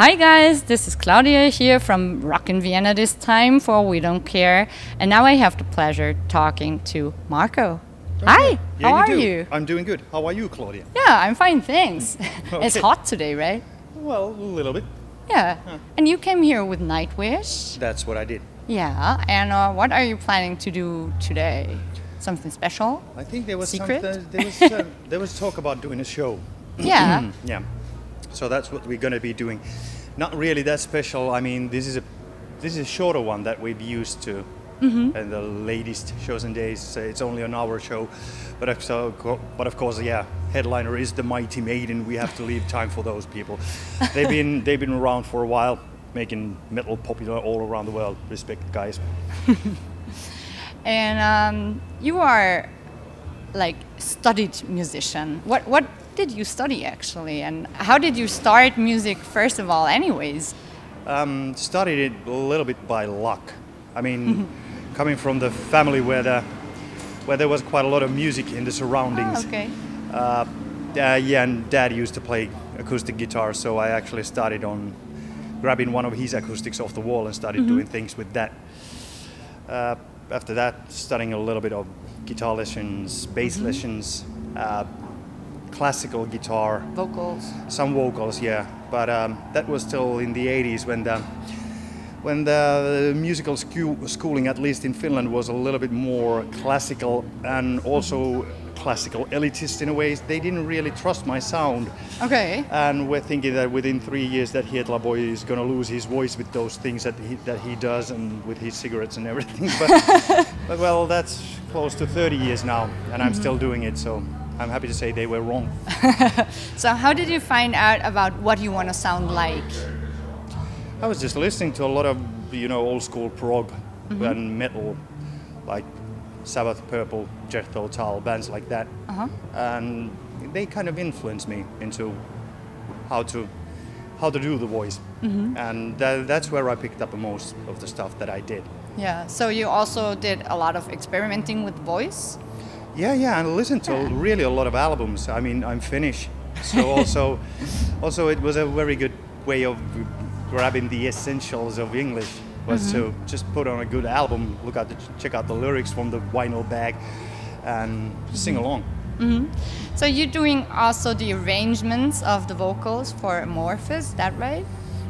Hi guys, this is Claudia here from Rockin' Vienna this time for We Don't Care. And now I have the pleasure talking to Marco. Hi, yeah, how are you? I'm doing good. How are you, Claudia? Yeah, I'm fine, thanks. Okay. It's hot today, right? Well, a little bit. Yeah. And you came here with Nightwish? That's what I did. Yeah, and what are you planning to do today? Something special? I think there was Secret? there was talk about doing a show. Yeah. Yeah. So that's what we're going to be doing. Not really that special. I mean, this is a shorter one that we've used to. And the latest shows and days, so it's only an hour show, but of course, yeah, headliner is the Mighty Maiden. We have to leave time for those people. They've been around for a while, making metal popular all around the world. Respect, guys. And you are like studied musician. What did you study actually, and how did you start music first of all? Anyways, Started it a little bit by luck. I mean. Coming from the family where there was quite a lot of music in the surroundings. Oh, okay. Yeah, and Dad used to play acoustic guitar, so I actually started on grabbing one of his acoustics off the wall and started doing things with that. After that, studying a little bit of guitar lessons, bass lessons, classical guitar. Vocals. Some vocals, yeah. But that was still in the 80s when the musical schooling, at least in Finland, was a little bit more classical and also classical elitist in a way. They didn't really trust my sound. Okay. And we're thinking that within 3 years that Hietala boy is going to lose his voice with those things that he does and with his cigarettes and everything. But well, that's close to 30 years now and I'm still doing it, so I'm happy to say they were wrong. So how did you find out about what you want to sound like? I was just listening to a lot of, old school prog and metal, like Sabbath, Purple, Jethro Tull, bands like that. And they kind of influenced me into how to do the voice. And that's where I picked up most of the stuff that I did. Yeah, so you also did a lot of experimenting with voice? Yeah, and I listened to really a lot of albums. I mean, I'm Finnish, so also it was a very good way of grabbing the essentials of English was to just put on a good album, check out the lyrics from the vinyl bag, and sing along. So you're doing also the arrangements of the vocals for Amorphous, is that right?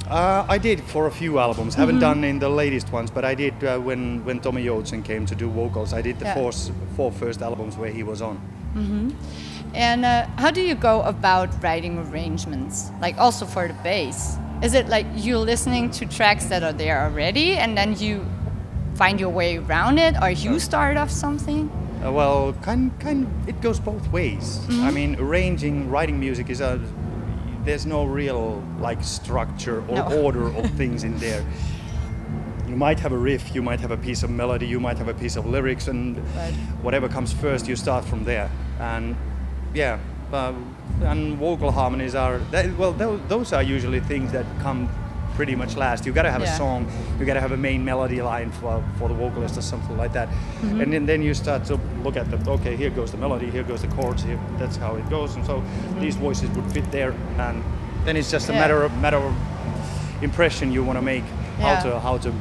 I did for a few albums. Haven't done in the latest ones, but I did when Tommy Joutsen came to do vocals. I did the four first albums where he was on. And how do you go about writing arrangements, like also for the bass? Is it like you listening to tracks that are there already and then you find your way around it, or you start off something? Well, it goes both ways. I mean, writing music is there's no real like structure or order of things in there. You might have a riff, you might have a piece of melody, you might have a piece of lyrics, and whatever comes first, you start from there. And yeah. And vocal harmonies those are usually things that come pretty much last. You got to have a song, you got to have a main melody line for the vocalist or something like that, and then you start to look at okay, here goes the melody, here goes the chords, that's how it goes, and so these voices would fit there, and then it's just a matter of impression you want to make, how to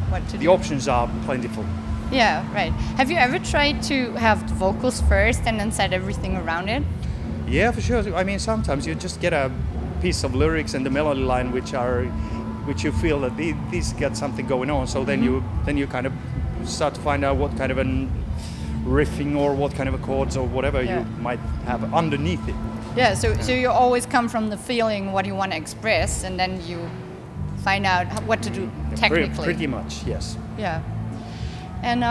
what to the do. Options are plentiful. Yeah, right. Have you ever tried to have the vocals first and then set everything around it? Yeah, for sure. I mean, sometimes you just get a piece of lyrics and the melody line which you feel that these got something going on. So then you kind of start to find out what kind of a riffing or what kind of a chords or whatever you might have underneath it. Yeah. So you always come from the feeling what you want to express, and then you find out what to do technically. Pretty much, yes. Yeah. And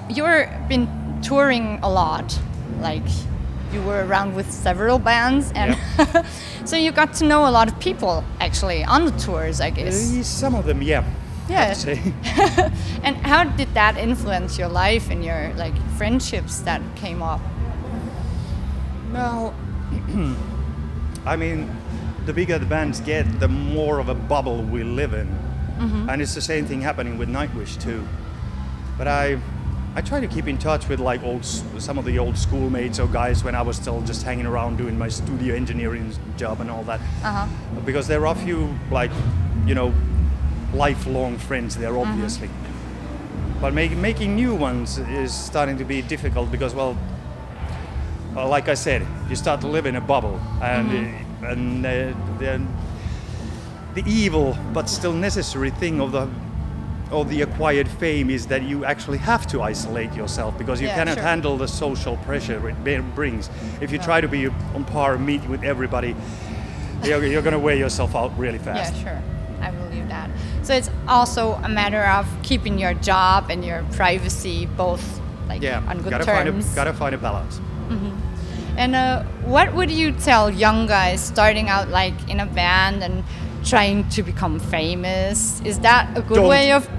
you've been touring a lot, like. You were around with several bands, and so you got to know a lot of people actually on the tours, I guess. Some of them, yeah. Yeah. And how did that influence your life and your like friendships that came up? Well, I mean, the bigger the bands get, the more of a bubble we live in, and it's the same thing happening with Nightwish too. But I try to keep in touch with like some of the old schoolmates or guys when I was still just hanging around doing my studio engineering job and all that. Because there are a few like, you know, lifelong friends there, obviously. But making new ones is starting to be difficult because, well, like I said, you start to live in a bubble, and the evil but still necessary thing of the acquired fame is that you actually have to isolate yourself because you cannot handle the social pressure it brings. If you try to be on par, meet with everybody, you're going to wear yourself out really fast. Yeah, sure. I believe that. So it's also a matter of keeping your job and your privacy both like on good terms. Gotta find a balance. And what would you tell young guys starting out like in a band and trying to become famous? Is that a good way of...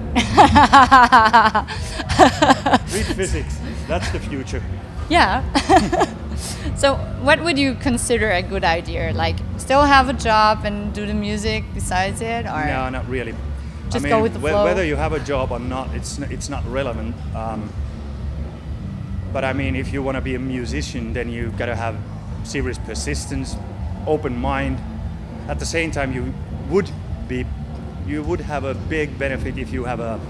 Read physics. That's the future. Yeah. So what would you consider a good idea? Like still have a job and do the music besides it? Or no, not really. Just go with the flow? Whether you have a job or not, it's not relevant. But I mean, if you want to be a musician, then you got to have serious persistence, open mind. At the same time, you would have a big benefit if you have a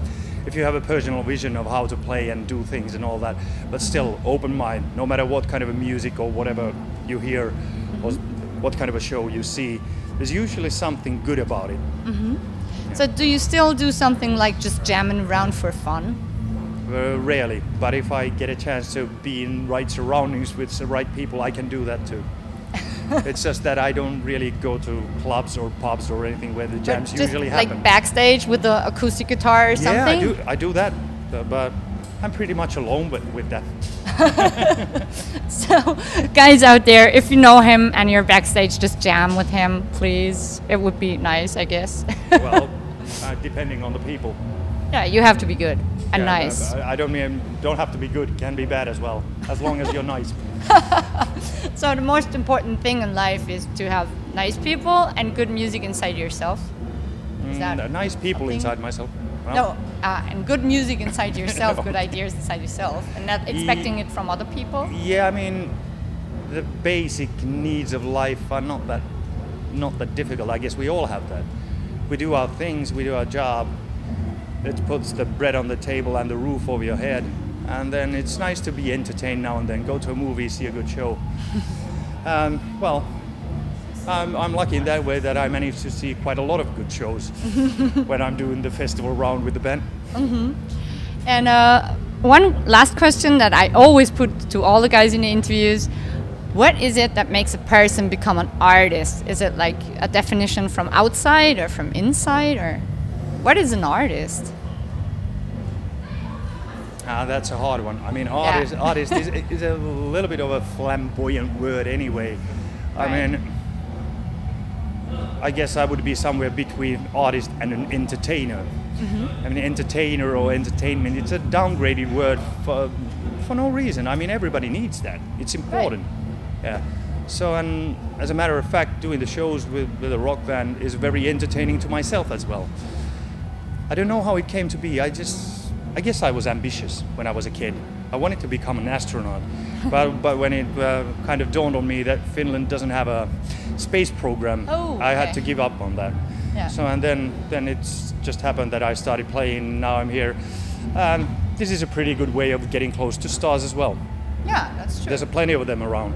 personal vision of how to play and do things and all that. But still, open mind. No matter what kind of a music or whatever you hear, or what kind of a show you see, there's usually something good about it. So do you still do something like just jamming around for fun? Rarely, but if I get a chance to be in right surroundings with the right people, I can do that too. It's just that I don't really go to clubs or pubs or anything where the jams usually happen. Like backstage with the acoustic guitar or something? Yeah, I do that, but I'm pretty much alone with that. So, guys out there, if you know him and you're backstage, just jam with him, please. It would be nice, I guess. Well, depending on the people. Yeah, you have to be good and nice. I don't have to be good. It can be bad as well, as long as you're nice. So the most important thing in life is to have nice people and good music inside yourself. Is that nice people inside myself? Well, no, and good music inside yourself, good ideas inside yourself, and not expecting it from other people. Yeah, I mean, the basic needs of life are not that difficult. I guess we all have that. We do our things, we do our job. It puts the bread on the table and the roof over your head. And then it's nice to be entertained now and then. Go to a movie, see a good show. Well, I'm lucky in that way that I managed to see quite a lot of good shows when I'm doing the festival round with the band. And one last question that I always put to all the guys in the interviews. What is it that makes a person become an artist? Is it like a definition from outside or from inside? Or what is an artist? That's a hard one. I mean, artist is a little bit of a flamboyant word anyway. Right. I mean, I guess I would be somewhere between artist and an entertainer. I mean, entertainer or entertainment, it's a downgraded word for no reason. I mean, everybody needs that. It's important. Right. Yeah. So, and as a matter of fact, doing the shows with a rock band is very entertaining to myself as well. I don't know how it came to be. I guess I was ambitious when I was a kid. I wanted to become an astronaut, but when it kind of dawned on me that Finland doesn't have a space program, I had to give up on that. Yeah. So and then it's just happened that I started playing. Now I'm here. This is a pretty good way of getting close to stars as well. Yeah, that's true. There's plenty of them around.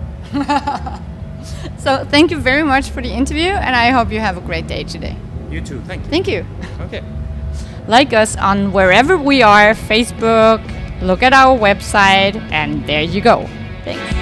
So thank you very much for the interview, and I hope you have a great day today. You too. Thank you. Thank you. Okay. Like us on wherever we are, Facebook, look at our website, and there you go. Thanks.